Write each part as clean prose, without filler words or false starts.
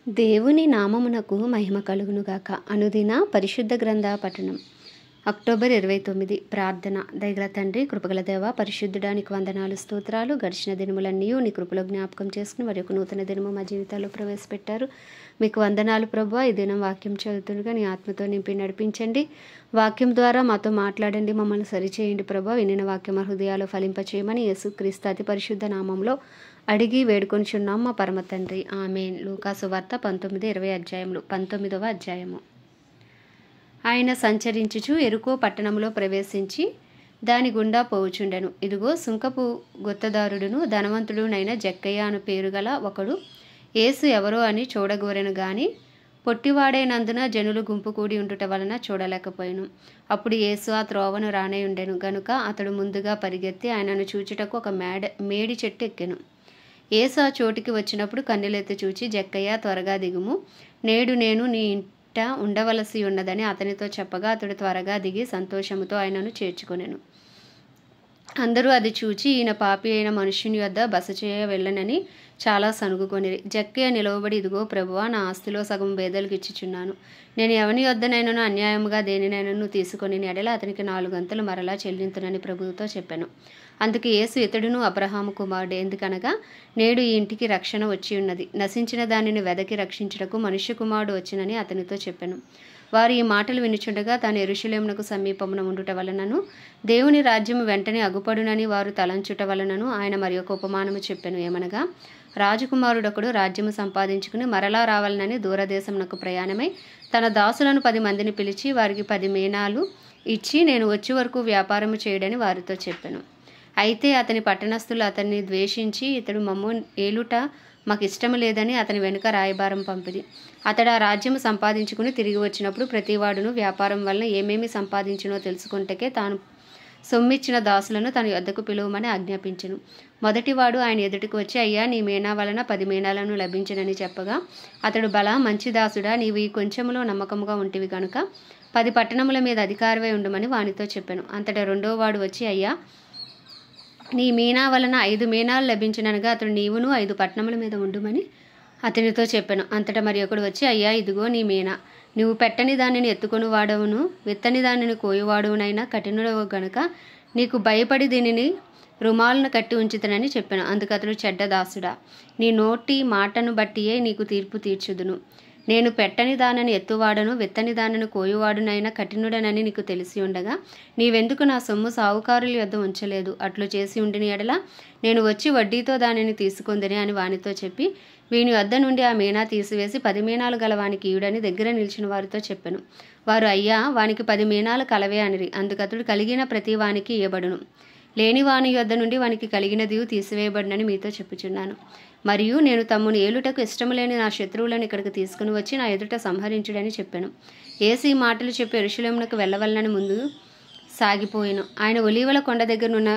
దేవుని నామమునకు మహిమ కలుగునుగాక. అనుదిన పరిశుద్ధ గ్రంథ పఠనం. అక్టోబర్ 29. ప్రార్థన. దయగల తండ్రి, కృపగల దేవ, పరిశుద్ధుడా, నీకు వందనాలు, స్తోత్రాలు. గడిచిన దినములన్నీ నీ కృపలో జ్ఞాపకం చేసుకుని మరి ఒక నూతన దినము మా జీవితాల్లో ప్రవేశపెట్టారు. మీకు వందనాలు ప్రభువా. ఈ దినం వాక్యం చదువుతుండగా నీ ఆత్మతో నింపి నడిపించండి. వాక్యం ద్వారా మాతో మాట్లాడండి, మమ్మల్ని సరిచేయండి ప్రభువా. వినిన వాక్యం మా హృదయాలు ఫలింపచేయమని యేసుక్రీస్తు అతి పరిశుద్ధ నామంలో అడిగి వేడుకొనిచున్నాం మా పరమ తండ్రి. ఆమేన్. లూకాసు వార్త 19-20 అధ్యాయములు. 19వ అధ్యాయము. ఆయన సంచరించుచు ఎరుకో పట్టణంలో ప్రవేశించి దాని గుండా పోవుచుండెను. ఇదిగో, సుంకపు గుత్తదారుడును ధనవంతుడునైన జక్కయ్య అను పేరు గల ఒకడు యేసు ఎవరో అని చూడగోరెను గాని పొట్టివాడైనందున జనులు గుంపు కూడి ఉండుట వలన చూడలేకపోయాను. అప్పుడు యేసు ఆ త్రోవను రానేయుండెను గనుక అతడు ముందుగా పరిగెత్తి ఆయనను చూచుటకు ఒక మేడి చెట్టు ఎక్కెను. యేసు ఆ చోటికి వచ్చినప్పుడు కన్నులెత్తి చూచి, జక్కయ్య, త్వరగా దిగుము, నేడు నేను నీ ఇంట ఉండవలసి ఉన్నదని అతనితో చెప్పగా అతడు త్వరగా దిగి సంతోషముతో ఆయనను చేర్చుకొనెను. అందరూ అది చూచి, ఈయన పాపి అయిన మనుష్యుని వద్ద బస చేయ వెళ్ళనని చాలా సనుగుకొనిరి. జక్కయ్య నిలవబడి, ఇదిగో ప్రభువా, నా ఆస్తిలో సగం పేదలకు ఇచ్చుచున్నాను. నేను ఎవని వద్దనైనను అన్యాయముగా దేనినైనను తీసుకొని ఎడల అతనికి 4 గంతలు మరలా చెల్లింతునని ప్రభువుతో చెప్పాను. అందుకు యేసు, ఇతడును అబ్రహాము కుమారుడు, ఎందుకనగా నేడు ఈ ఇంటికి రక్షణ వచ్చి ఉన్నది. నశించిన దానిని వెదకి రక్షించుటకు మనుష్య కుమారుడు వచ్చినని అతనితో చెప్పాను. వారు ఈ మాటలు వినుచుండగా తాను యెరూషలేమునకు సమీపమున ఉండుట వలనను దేవుని రాజ్యము వెంటనే అగుపడునని వారు తలంచుట వలనను ఆయన మరి ఒక ఉపమానము చెప్పెను. ఏమనగా, రాజకుమారుడొకడు రాజ్యము సంపాదించుకుని మరలా రావాలనని దూరదేశమునకు ప్రయాణమై తన దాసులను 10 మందిని పిలిచి వారికి 10 మీనాలు ఇచ్చి నేను వచ్చే వరకు వ్యాపారము చేయడని వారితో చెప్పెను. అయితే అతని పట్టణస్థులు అతన్ని ద్వేషించి, ఇతడు మమ్ము ఏలుట మాకు ఇష్టము లేదని అతని వెనుక రాయబారం పంపిరి. అతడు ఆ రాజ్యము సంపాదించుకుని తిరిగి వచ్చినప్పుడు ప్రతివాడును వ్యాపారం వలన ఏమేమి సంపాదించినో తెలుసుకుంటకే తాను సొమ్మిచ్చిన దాసులను తన యొద్దకు పిలువమని ఆజ్ఞాపించెను. మొదటివాడు ఆయన ఎదుటికి వచ్చి, అయ్యా, నీ మీనా వలన 10 మీనాలను లభించినని చెప్పగా అతడు, బలా, మంచి దాసుడా, నీవు ఈ కొంచెములో నమ్మకముగా ఉంటివి కనుక 10 పట్టణముల మీద అధికారివై ఉండమని వానితో చెప్పాను. అంతటా రెండోవాడు వచ్చి, అయ్యా, నీ మీనా వలన 5 మీనాలు లభించిననగా అతడు, నీవును 5 పట్టణముల మీద ఉండుమని అతనితో చెప్పాను. అంతటా మరి ఒకడు వచ్చి, అయ్యా, ఇదిగో నీ మీనా, నువ్వు పెట్టని దానిని ఎత్తుకొని వాడవును, విత్తని దానిని కోయువాడునైనా కఠినుడవు గనుక నీకు భయపడి దీనిని రుమాలను కట్టి ఉంచుతానని చెప్పాను. అందుకు అతడు, చెడ్డ దాసుడా, నీ నోటి మాటను బట్టియే నీకు తీర్పు తీర్చుదును. నేను పెట్టని దానిని ఎత్తువాడను, విత్తని దానిని కోయువాడునైనా కఠినుడనని నీకు తెలిసి ఉండగా నీవెందుకు నా సొమ్ము సావుకారుల యొద్ద ఉంచలేదు? అట్లు చేసి ఉండిన ఎడల నేను వచ్చి వడ్డీతో దానిని తీసుకుందని అని వానితో చెప్పి వీని వద్ద నుండి ఆ మీనా తీసివేసి 10 మీనాలు గల వానికి ఈయుడని దగ్గర నిలిచిన వారితో చెప్పెను. వారు, అయ్యా, వానికి 10 మీనాలు కలవే అనిరి. అందుకతడు, కలిగిన ప్రతి వానికి ఇయ్యబడును, లేని వాని యొద్ద నుండి వానికి కలిగినది తీసివేయబడినని మీతో చెప్పుచున్నాను. మరియు నేను తమ్మును ఏలుటకు ఇష్టము లేని నా శత్రువులను ఇక్కడికి తీసుకుని వచ్చి నా ఎదుట సంహరించుడని చెప్పాను. యేసు ఈ మాటలు చెప్పి యెరూషలేమునకు వెళ్ళవలనని ముందు సాగిపోయాను. ఆయన ఒలీవల కొండ దగ్గరనున్న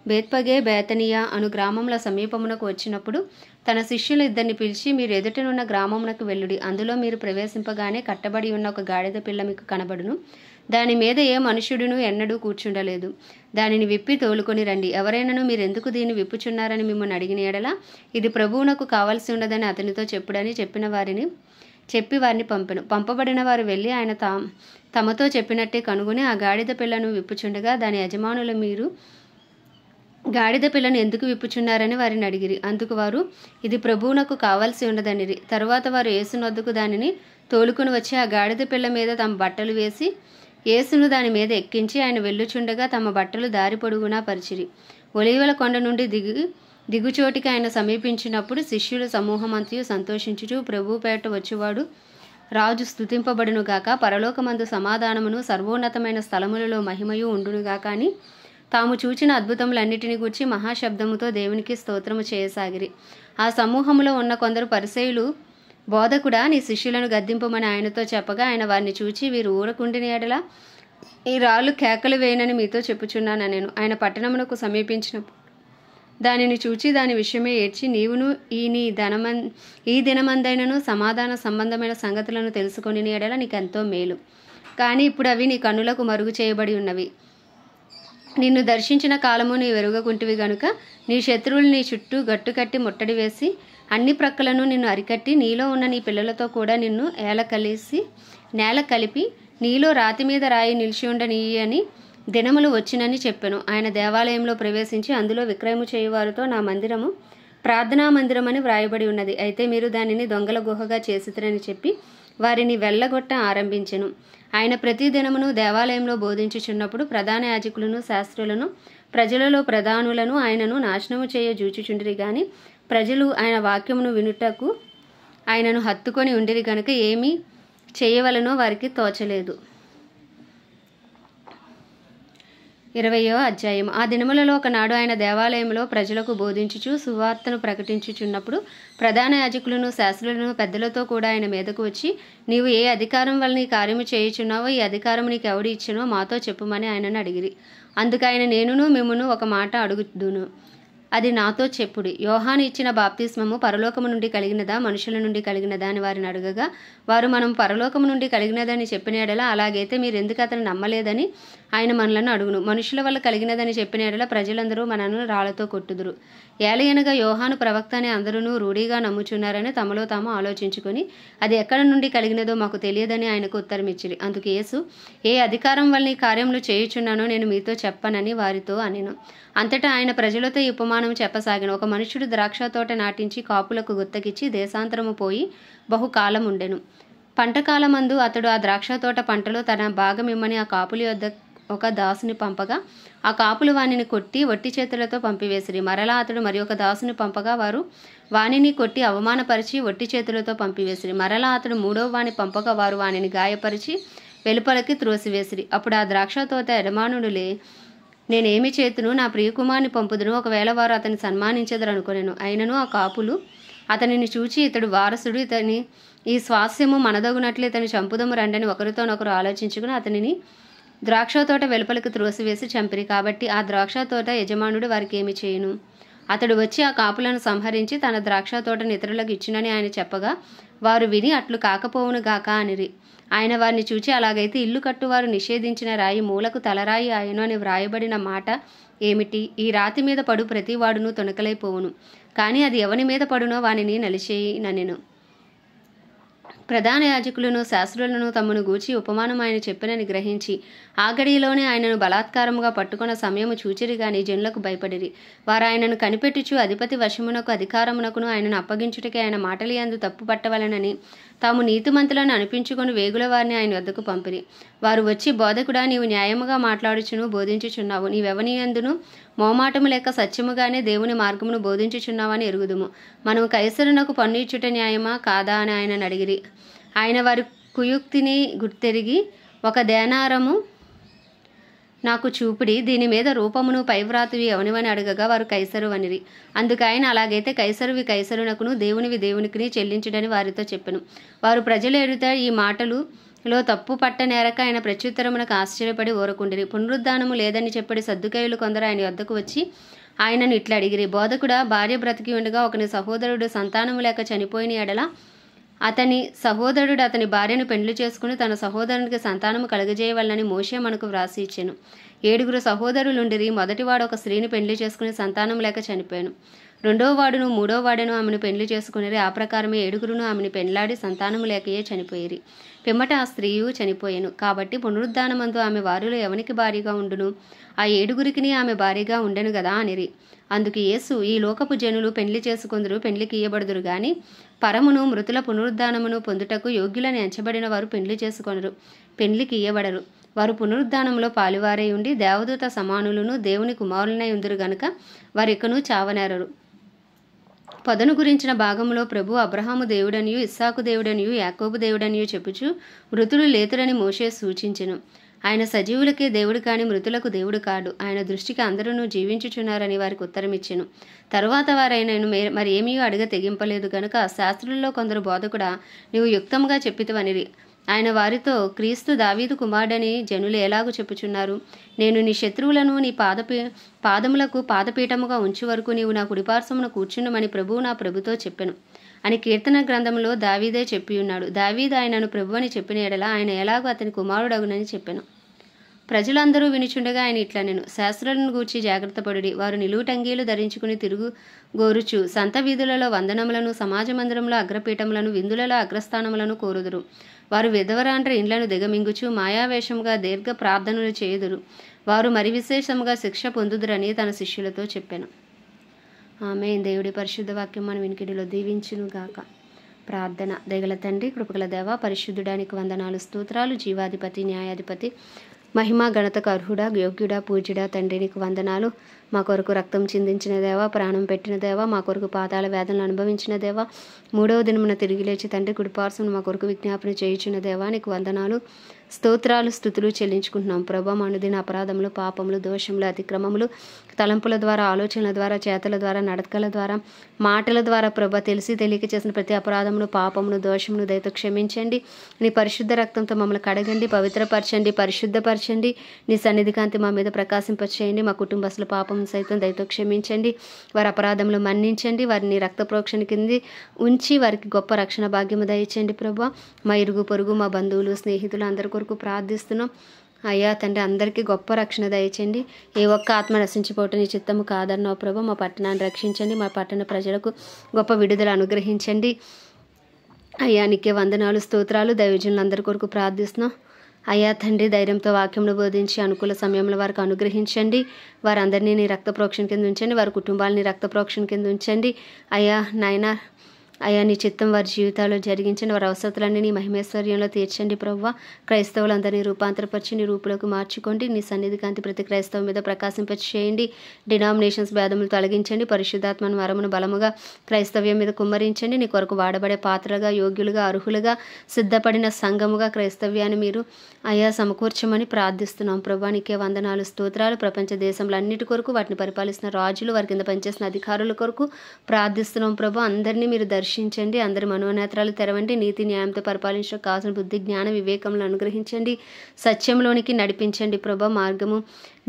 బేత్పగే, బేతనియా అను గ్రామముల సమీపమునకు వచ్చినప్పుడు తన శిష్యులు 2 పిలిచి, మీరు ఎదుటనున్న గ్రామమునకు వెళ్ళుడి. అందులో మీరు ప్రవేశింపగానే కట్టబడి ఉన్న ఒక గాడిద పిల్ల మీకు కనబడును. దాని మీద ఏ మనుష్యుడును ఎన్నడూ కూర్చుండలేదు. దానిని విప్పి తోలుకొని రండి. ఎవరైనాను మీరెందుకు దీన్ని విప్పుచున్నారని మిమ్మల్ని అడిగిన ఎడల ఇది ప్రభువునకు కావలసి ఉన్నదని అతనితో చెప్పుడని చెప్పి వారిని పంపెను. పంపబడిన వారు వెళ్ళి ఆయన తమతో చెప్పినట్టే కనుగొని ఆ గాడిద పిల్లను విప్పుచుండగా దాని యజమానులు, మీరు గాడిద పిల్లను ఎందుకు విప్పుచున్నారని వారిని అడిగిరి. అందుకు వారు, ఇది ప్రభువునకు కావలసి ఉన్నదనిరి. తరువాత వారు యేసును వద్దకు దానిని తోలుకుని వచ్చి ఆ గాడిద పిల్ల మీద తమ బట్టలు వేసి యేసును దాని మీద ఎక్కించి ఆయన వెళ్ళుచుండగా తమ బట్టలు దారి పొడుగునా పరిచిరి. ఒలీవల కొండ నుండి దిగుచోటికి ఆయన సమీపించినప్పుడు శిష్యుల సమూహమంతయు సంతోషించుచు, ప్రభు పేట వచ్చువాడు రాజు స్తుతింపబడునుగాక, పరలోకమందు సమాధానమును, సర్వోన్నతమైన స్థలములలో మహిమయు ఉండునుగాక అని తాము చూచిన అద్భుతములన్నిటిని గూర్చి మహాశబ్దముతో దేవునికి స్తోత్రము చేయసాగిరి. ఆ సమూహంలో ఉన్న కొందరు పరిసయ్యులు, బోధకుడా, నీ శిష్యులను గద్దింపమని ఆయనతో చెప్పగా ఆయన వారిని చూచి, వీరు ఊరకుండిన ఎడల ఈ రాళ్ళు కేకలు వేయనని మీతో చెప్పుచున్నాను నేను. ఆయన పట్టణమునకు సమీపించినప్పుడు దానిని చూచి దాని విషయమే ఏడ్చి, నీవును ఈ దినమందైనను సమాధాన సంబంధమైన సంగతులను తెలుసుకొని ఎడల నీకెంతో మేలు. కానీ ఇప్పుడు అవి నీ కన్నులకు మరుగు చేయబడి ఉన్నవి. నిన్ను దర్శించిన కాలము నీ వెరుగకుంటివి గనుక నీ శత్రువులు నీ చుట్టూ గట్టుకట్టి ముట్టడి వేసి అన్ని ప్రక్కలను నిన్ను అరికట్టి నీలో ఉన్న నీ పిల్లలతో కూడా నిన్ను నేల కలిపి నీలో రాతి మీద రాయి నిలిచి ఉండనీయి అని దినములు వచ్చినని చెప్పెను. ఆయన దేవాలయంలో ప్రవేశించి అందులో విక్రయము చేయువారితో నా మందిరము ప్రార్థనా మందిరం అని వ్రాయబడి ఉన్నది, అయితే మీరు దానిని దొంగల గుహగా చేసిరని చెప్పి వారిని వెళ్ళగొట్ట ఆరంభించెను. ఆయన ప్రతి దినమును దేవాలయంలో బోధించుచున్నప్పుడు ప్రధాన యాజకులను శాస్త్రులను ప్రజలలో ప్రధానులను ఆయనను నాశనము చేయ జూచుచుండిరి గాని ప్రజలు ఆయన వాక్యమును వినుటకు ఆయనను హత్తుకొని ఉండిరి గనుక ఏమీ చేయవలనో వారికి తోచలేదు. 20వ అధ్యాయం. ఆ దినములలో ఒకనాడు ఆయన దేవాలయంలో ప్రజలకు బోధించుచు సువార్తను ప్రకటించుచున్నప్పుడు ప్రధాన యాజకులను శాస్త్రులను పెద్దలతో కూడా ఆయన మీదకు వచ్చి, నీవు ఏ అధికారం వలన ఈ కార్యము చేయుచున్నావో ఈ అధికారం నీకు ఎవడు ఇచ్చినో మాతో చెప్పుమని ఆయనను అడిగిరి. అందుకు ఆయన, నేనును మిమ్మును ఒక మాట అడుగుదును, అది నాతో చెప్పుడి. యోహాను ఇచ్చిన బాప్తిస్మము పరలోకము నుండి కలిగినదా మనుషుల నుండి కలిగినదా అని వారిని అడగగా వారు మనం పరలోకము నుండి కలిగినదని చెప్పిన ఎడల అలాగైతే మీరు ఎందుకు అతను నమ్మలేదని ఆయన మనలను అడుగును. మనుషుల వల్ల కలిగినదని చెప్పిన ఎడల ప్రజలందరూ మనను రాళ్లతో కొట్టుదురు. ఏలయనగా యోహాను ప్రవక్త అని అందరూ రూఢిగా నమ్ముచున్నారని తమలో తాము ఆలోచించుకొని అది ఎక్కడ నుండి కలిగినదో మాకు తెలియదని ఆయనకు ఉత్తరమిచ్చిరి. అందుకు యేసు, ఏ అధికారం వల్ల ఈ కార్యములు చేయుచున్నానో నేను మీతో చెప్పనని వారితో అనెను. అంతటా ఆయన ప్రజలతో ఈ ఉపమానం చెప్పసాగిన. ఒక మనుష్యుడు ద్రాక్ష తోట నాటించి కాపులకు గుత్తకిచ్చి దేశాంతరము పోయి బహుకాలం ఉండెను. పంటకాలమందు అతడు ఆ ద్రాక్ష తోట పంటలో తన భాగమిమ్మని ఆ కాపుల యొద్ద ఒక దాసుని పంపగా ఆ కాపులు వానిని కొట్టి వట్టి చేతులతో పంపివేసిరి. మరలా అతడు మరి ఒక దాసుని పంపగా వారు వానిని కొట్టి అవమానపరిచి వట్టి చేతులతో పంపివేసిరి. మరలా అతడు మూడవ వాని పంపగా వారు వానిని గాయపరిచి వెలుపలకి త్రోసివేసిరి. అప్పుడు ఆ ద్రాక్ష తోట యజమానుడులే, నేనేమి చేతును, నా ప్రియకుమార్ని పంపుదును, ఒకవేళ వారు అతన్ని సన్మానించెదరు అనుకొనెను. అయినను ఆ కాపులు అతనిని చూచి, ఇతడు వారసుడు, ఇతని ఈ స్వాస్యము మనదగునట్లు ఇతని చంపుదము రండని ఒకరితోనొకరు ఆలోచించుకుని అతనిని ద్రాక్ష తోట వెలుపలికి త్రోసివేసి చంపిరి. కాబట్టి ఆ ద్రాక్ష తోట యజమానుడు వారికి ఏమి చేయును? అతడు వచ్చి ఆ కాపులను సంహరించి తన ద్రాక్ష తోటను ఇతరులకు ఇచ్చునని ఆయన చెప్పగా వారు విని అట్లు కాకపోవును గాక అనిరి. ఆయన వారిని చూచి, అలాగైతే ఇల్లు కట్టువారు నిషేధించిన రాయి మూలకు తలరాయి ఆయను అని వ్రాయబడిన మాట ఏమిటి? ఈ రాతి మీద పడు ప్రతి వాడును తొణకలైపోవును, కానీ అది ఎవని మీద పడునో వానిని నలిచేయనెను. ప్రధాన యాజకులను శాస్త్రులను తమను గూర్చి ఉపమానం ఆయన చెప్పినని గ్రహించి ఆ గడిలోనే ఆయనను బలాత్కారముగా పట్టుకున్న సమయము చూచిరి గాని జనులకు భయపడిరి. వారు ఆయనను కనిపెట్టుచు అధిపతి వశమునకు అధికారమునకును ఆయనను అప్పగించుటకే ఆయన మాటలు యందు తప్పు పట్టవలనని తాము నీతిమంతులను అనిపించుకొని వేగుల వారిని ఆయన వద్దకు పంపిరి. వారు వచ్చి, బోధకుడా, నీవు న్యాయముగా మాట్లాడుచును బోధించుచున్నావు, నీవెవని యందును మోమాటము లేక సత్యముగానే దేవుని మార్గమును బోధించుచున్నావని ఎరుగుదుము. మనము కైసరునకు పన్ను ఇచ్చుట న్యాయమా కాదా అని ఆయనను అడిగిరి. ఆయన వారి కుయుక్తిని గుర్తెరిగి, ఒక దేనారము నాకు చూపుడి, దీని మీద రూపమును పైవ్రాతువి ఎవనివని అడగగా వారు కైసరు అనిరి. అందుకు ఆయన, అలాగైతే కైసరువి కైసరునకును దేవునివి దేవునికిని చెల్లించుడని వారితో చెప్పెను. వారు ప్రజలు ఎడుత ఈ మాటలులో తప్పు పట్టనేరక ఆయన ప్రత్యుత్తరమునకు ఆశ్చర్యపడి ఊరకుండిరి. పునరుద్ధానము లేదని చెప్పడి సద్దుకైలు కొందరు ఆయన వద్దకు వచ్చి ఆయనను ఇట్లా అడిగిరి, బోధకుడా, భార్య బ్రతికి ఉండగా ఒకని సహోదరుడు సంతానము లేక చనిపోయిన ఎడల అతని సహోదరుడు అతని భార్యను పెండ్లి చేసుకుని తన సహోదరునికి సంతానము కలుగజేయవలనని మోషే మనకు వ్రాసి ఇచ్చెను. 7 సహోదరులుండిరి. మొదటివాడు ఒక స్త్రీని పెండ్లి చేసుకుని సంతానం లేక చనిపోయాను. రెండవ వాడును మూడవ వాడును ఆమెను పెండ్లి చేసుకునిరి. ఆ ప్రకారమే 7 ఆమెను పెండ్లాడి సంతానము లేకయే చనిపోయిరి. పిమ్మట ఆ స్త్రీయు చనిపోయాను. కాబట్టి పునరుద్ధానమందు ఆమె వారిలో ఎవనికి భార్యగా ఉండును? ఆ 7 ఆమె భార్యగా ఉండెను గదా అనిరి. అందుకు యేసు, ఈ లోకపు జనులు పెండ్లి చేసుకుందరు, పెండ్లికి ఇయ్యబడుదురు గాని పరమును మృతుల పునరుద్ధానమును పొందుటకు యోగ్యులని ఎంచబడిన వారు పెండ్లి చేసుకొనరు, పెండ్లికి ఇయ్యబడరు. వారు పునరుద్ధానంలో పాలువారై ఉండి దేవదూత సమానులను దేవుని కుమారులనై ఉందురు గనుక వారికను చావనేరరు. పొదను గురించిన భాగంలో ప్రభు అబ్రహాము దేవుడనియు ఇస్సాకు దేవుడనియు యాకోబు దేవుడనియు చెప్పుచు మృతులు లేతురని మోషే సూచించెను. ఆయన సజీవులకే దేవుడు కాని మృతులకు దేవుడు కాడు. ఆయన దృష్టికి అందరూ జీవించుచున్నారని వారికి ఉత్తరమిచ్చెను. తరువాత వారైనను మరి ఏమీ అడగ తెగింపలేదు గనుక శాస్త్రుల్లో కొందరు, బోధకుడా, నీవు యుక్తముగా చెప్పితివనిరి. ఆయన వారితో, క్రీస్తు దావీదు కుమారుడని జనులు ఎలాగూ చెప్పుచున్నారు? నేను నీ శత్రువులను నీ పాదములకు పాదపీఠముగా ఉంచు వరకు నీవు నా కుడిపార్శ్వమున కూర్చుండమని ప్రభువు నా ప్రభుతో చెప్పెను అని కీర్తన గ్రంథంలో దావీదే చెప్పియున్నాడు. దావీదు ఆయనను ప్రభు అని చెప్పిన ఎడల ఆయన ఎలాగో అతని కుమారుడగునని చెప్పెను. ప్రజలందరూ వినుచుండగా ఆయన ఇట్లా నేను శాస్త్రులను గూర్చి జాగ్రత్త పడుడి. వారు నిలువుటంగీలు ధరించుకుని తిరుగు గోరుచు సంత వీధులలో వందనములను, సమాజ మందిరంలో అగ్రపీఠములను, విందులలో అగ్రస్థానములను కోరుదురు. వారు విధవరాండ్ర ఇండ్లను దిగమింగుచు మాయావేషముగా దీర్ఘ ప్రార్థనలు చేయుదురు. వారు మరి విశేషముగా శిక్ష పొందుదురని తన శిష్యులతో చెప్పాను. ఆమేన్. దేవుడి పరిశుద్ధ వాక్యం మన వినికిడిలో దీవించును గాక. ప్రార్థన. దయగల తండ్రి, కృపగల దేవ, పరిశుద్ధుడానికి వందనాలు, స్తోత్రాలు. జీవాధిపతి, న్యాయాధిపతి, మహిమ ఘనతకు అర్హుడా, యోగ్యుడా, పూజ్యుడా తండ్రి, నీకు వందనాలు. మా కొరకు రక్తం చిందించిన దేవ, ప్రాణం పెట్టిన దేవ, మా కొరకు పాతాళ వేదనలు అనుభవించిన దేవ, మూడవ దినమున తిరిగి లేచి తండ్రి కుడిపార్శ్వమున మా కొరకు విజ్ఞాపన చేయుచున్న దేవా, నీకు వందనాలు, స్తోత్రాలు, స్తుతులు చెల్లించుకుంటున్నాం ప్రభా. మా అనుదిన అపరాధములు, పాపములు, దోషములు, అతిక్రమములు, తలంపుల ద్వారా, ఆలోచనల ద్వారా, చేతల ద్వారా, నడకల ద్వారా, మాటల ద్వారా ప్రభా తెలిసి తెలియక చేసిన ప్రతి అపరాధమును, పాపమును, దోషమును దయతో క్షమించండి. నీ పరిశుద్ధ రక్తంతో మమ్మల్ని కడగండి, పవిత్రపరచండి, పరిశుద్ధపరచండి. నీ సన్నిధి కాంతి మా మీద ప్రకాశింపచేయండి. మా కుటుంబస్తుల పాపం సైతం దయతో క్షమించండి. వారి అపరాధములు మన్నించండి. వారిని రక్త ప్రోక్షణ కింది ఉంచి వారికి గొప్ప రక్షణ భాగ్యము దయచేయండి ప్రభా. మా ఇరుగు పొరుగు, మా బంధువులు, స్నేహితులు అందరి కొరకు ప్రార్థిస్తున్నాం. అయ్యా తండ్రి, అందరికీ గొప్ప రక్షణ దయచేయండి. ఏ ఒక్క ఆత్మ నశించిపోవటం నీ చిత్తము కాదన్నావు ప్రభా. మా పట్టణాన్ని రక్షించండి. మా పట్టణ ప్రజలకు గొప్ప విడుదల అనుగ్రహించండి. అయ్యా నీకే వందనాలు, స్తోత్రాలు. దైవజనులందరి కొరకు ప్రార్థిస్తున్నాం. అయ్యా తండ్రి, ధైర్యంతో వాక్యంను బోధించి అనుకూల సమయంలో వారికి అనుగ్రహించండి. వారందరినీ నీ రక్త ప్రోక్షణ కింద ఉంచండి. వారి కుటుంబాలని రక్త ప్రోక్షణ కింద ఉంచండి. అయ్యా నాయనా, అయ్యా నీ చిత్తం వారి జీవితాల్లో జరిగించండి. వారి అవసరాలన్నీ నీ మహిమేశ్వర్యంలో తీర్చండి ప్రభువా. క్రైస్తవులందరినీ రూపాంతరపరిచి నీ రూపులోకి మార్చుకోండి. నీ సన్నిధి కాంతి ప్రతి క్రైస్తవ మీద ప్రకాశింపచేయండి. డినామినేషన్స్ భేదములు తొలగించండి. పరిశుద్ధాత్మను వరమును బలముగా క్రైస్తవ్యం మీద కుమ్మరించండి. నీ కొరకు వాడబడే పాత్రగా, యోగ్యులుగా, అర్హులుగా సిద్ధపడిన సంఘముగా క్రైస్తవ్యాన్ని మీరు అయ్యా సమకూర్చమని ప్రార్థిస్తున్నాం ప్రభా. నీకే వందనాలు, స్తోత్రాలు. ప్రపంచ దేశంలో అన్నిటి కొరకు, వాటిని పరిపాలిస్తున్న రాజులు, వారి కింద పనిచేసిన అధికారుల కొరకు ప్రార్థిస్తున్నాం ప్రభా. అందరినీ మీరు దర్శించండి. అందరి మనోనేత్రాలు తెరవండి. నీతి న్యాయంతో పరిపాలించడం కావాల్సిన బుద్ధి, జ్ఞాన, వివేకములను అనుగ్రహించండి. సత్యంలోనికి నడిపించండి ప్రభా. మార్గము,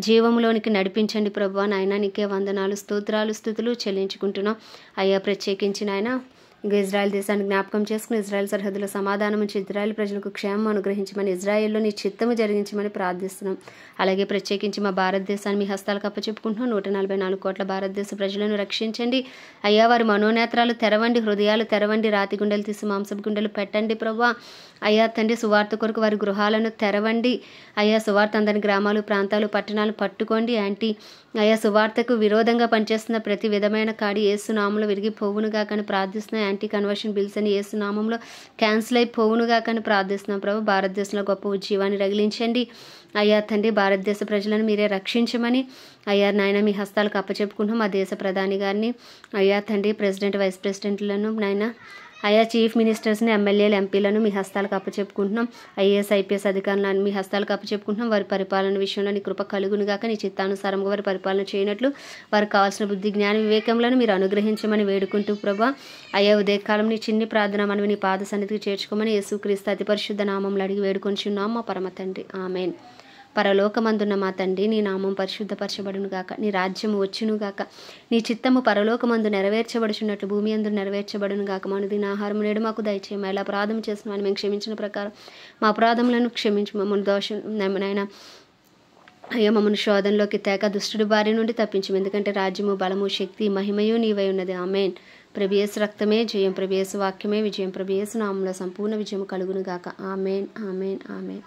జీవములోనికి నడిపించండి ప్రభా. నాయన నీకే వందనాలు, స్తోత్రాలు, స్తుతులు చెల్లించుకుంటున్నాం. అయ్యా ప్రత్యేకించి నాయన ఇజ్రాయెల్ దేశాన్ని జ్ఞాపకం చేసుకుని ఇజ్రాయెల్ సరిహద్దుల సమాధానం నుంచి ఇజ్రాయెల్ ప్రజలకు క్షేమం అనుగ్రహించమని, ఇజ్రాయెల్లో నీ చిత్తము జరిగించమని ప్రార్థిస్తున్నాం. అలాగే ప్రత్యేకించి మా భారతదేశాన్ని మీ హస్తాలకు అప్పచెప్పుకుంటున్నాం. 144 కోట్ల భారతదేశ ప్రజలను రక్షించండి. అయ్యా వారి మనోనేత్రాలు తెరవండి, హృదయాలు తెరవండి, రాతి గుండెలు తీసి మాంసపు గుండెలు పెట్టండి ప్రభా. అయ్యా తండ్రి, సువార్త కొరకు వారి గృహాలను తెరవండి. అయ్యా సువార్త అందరి గ్రామాలు, ప్రాంతాలు, పట్టణాలు పట్టుకోండి. యాంటీ అయ్యా సువార్తకు విరోధంగా పనిచేస్తున్న ప్రతి విధమైన కాడి ఏసునామంలో విరిగిపోవునుగా కానీ ప్రార్థిస్తున్నాం. యాంటీ కన్వర్షన్ బిల్స్ అని ఏసునామంలో క్యాన్సిల్ అయిపోవునుగా కానీ ప్రార్థిస్తున్నాం ప్రభు. భారతదేశంలో గొప్ప ఉజ్జీవాన్ని రగిలించండి. అయ్యా తండ్రి, భారతదేశ ప్రజలను మీరే రక్షించమని అయ్యా నాయన మీ హస్తాలకు అప్పచెప్పుకుంటాం. మా దేశ ప్రధాని గారిని, అయ్యా తండ్రి, ప్రెసిడెంట్, వైస్ ప్రెసిడెంట్లను, నాయన అయ్యా చీఫ్ మినిస్టర్స్ని, ఎమ్మెల్యేలు, ఎంపీలను మీ హస్తాలకు అప్పచెప్పుకుంటున్నాం. ఐఏఎస్, ఐపీఎస్ అధికారులను మీ హస్తాలకు అప్పచెప్పుకుంటున్నాం. వారి పరిపాలన విషయంలో నీ కృప కలుగునుగాక. నీ చిత్తానుసారంగా వారి పరిపాలన చేయనట్లు వారికి కావాల్సిన బుద్ధి, జ్ఞాన, వివేకములను మీరు అనుగ్రహించమని వేడుకుంటూ ప్రభా. అయ్యా ఉదయకాలం నీ చిన్ని ప్రార్థన మనవి నీ పాద సన్నిధికి చేర్చుకోమని యేసుక్రీస్తు అతి పరిశుద్ధ నామంలో అడిగి వేడుకొంచున్నాం మా పరమ తండ్రి. ఆమెన్. పరలోకమందున్న మా తండ్రి, నీ నామం పరిశుద్ధపరచబడును గాక. నీ రాజ్యము వచ్చును గాక. నీ చిత్తము పరలోకమందు నెరవేర్చబడుచున్నట్లు భూమి అందు నెరవేర్చబడును గాక. మన దిన ఆహారం నేడు మాకు దయచేయము. ఎలా అపరాధం చేసిన వాడిని మేము క్షమించిన ప్రకారం మా అపరాధములను క్షమించు. మమ్మల్ని దోషం నాయన అయ్యా మమ్మల్ని శోధనలోకి తేక దుష్టుడి బారి నుండి తప్పించము. ఎందుకంటే రాజ్యము, బలము, శక్తి, మహిమయు నీవై ఉన్నది. ఆమెన్. ప్రభుయేసు రక్తమే జయం, ప్రభుయేసు వాక్యమే విజయం, ప్రభుయేసు నామంలో సంపూర్ణ విజయం కలుగును గాక. Amen, amen, amen.